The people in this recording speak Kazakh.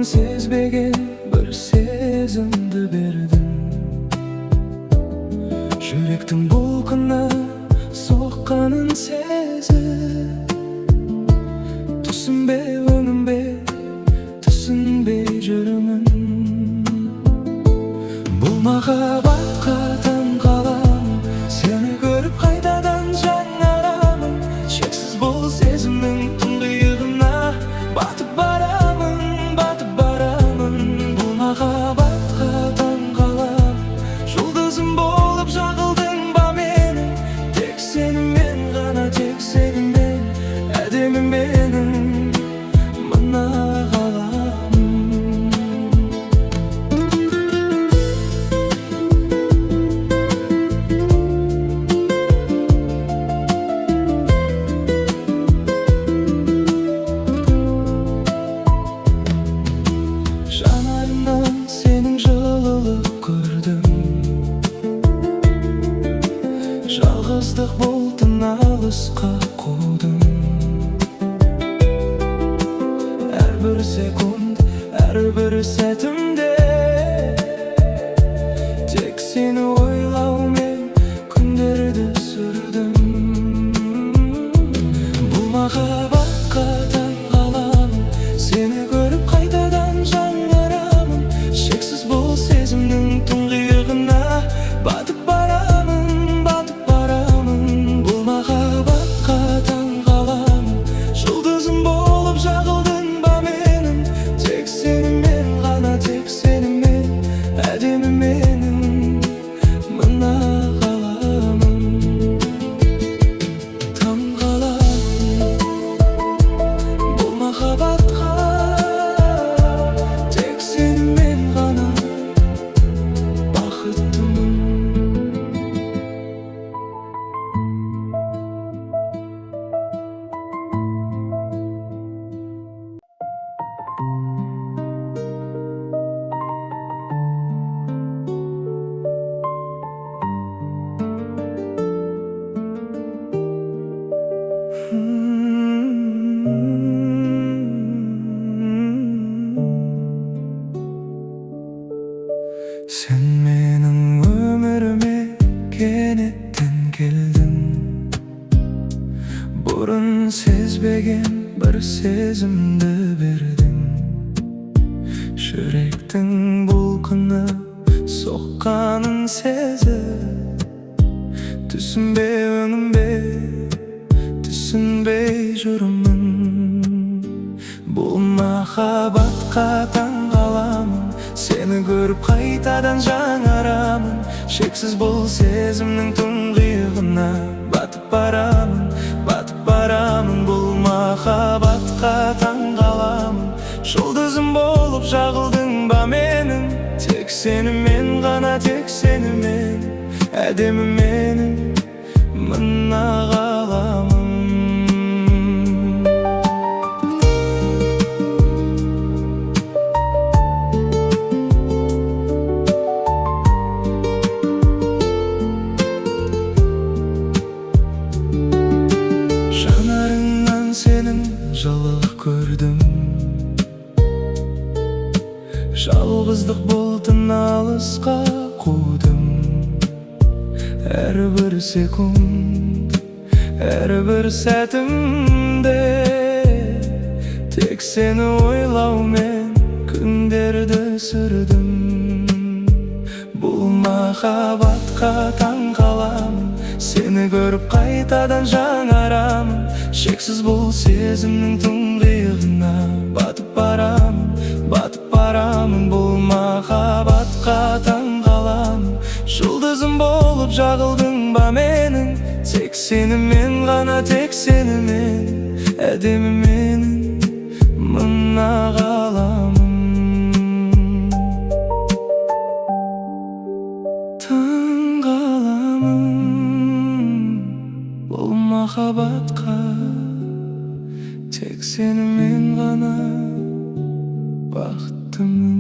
сезбеген бір сезімді бердің. Жүректің бұлқына соққанын сезіп, түсінбе өңімбе, түсінбей жүрмін. Бұл махаббатқа таңқаламын, сені көріп қайтадан жаңарамын. Шексіз бұл сезімнің тұңғиығына батып барамын, батып барамын. Бұл махаббатқа таңқаламын, жұлдызым болып жағылдың ба менің. Тек сенімен ғана, тек сенімен, әдемім менің мына жанарынан сенің жылылық көрдім. Жалғыздық болтын алысқа қудым. Әрбір секунд, әрбір сәтімде тек сені ойлаумен күндерді сүрдім. Бұл махаббатқа таңқаламын, сені көріп қайтадан жаңарамын. Шексіз бұл сезімнің тұңғиығына батып барамын, батып барамын. Бұл махаббатқа таңқаламын, жұлдызым болып жағылдың ба менің. Тек сенімен ғана, тек сенімен, әдемі менің мына ғаламым. Таңқаламын бұл махаббатқа, тек сенімен ғана бақыттымын. Sen менің өміріме кенеттен келдің. Бұрын сезбеген бір сезімді бердің. Жүректің бұлқына соққанын сезіп, түсінбе өңімбе, түсінбей жүрмін. Бұл махаббатқа таңқаламын, сені көріп қайтадан жаңарамын. Шексіз бұл сезімнің тұңғиығына батып барамын, батып барамын. Бұл махаббатқа таңқаламын, жұлдызым болып жағылдың ба менің. Тек сенімен ғана, тек сенімен, әдемі менің мына ғаламым. Жанарыңнан сенің жылылық көрдім. Жалғыздық болтын алысқа қудым. Әрбір секунд, әрбір сәтімде тек сені ойлаумен күндерді сүрдім. Бұл махаббатқа таңқаламын, сені көріп қайтадан жаңарамын. Шексіз бұл сезімнің тұңғиығына батып барамын, батып барамын. Бұл махаббатқа таңқаламын, жұлдызым болып жағылдың ба менің. Тек сенімен ғана, тек сенімен, әдемі менің мына ғаламым. Таңқаламын бұл махаббатқа, тек сенімен ғана бақыттымын.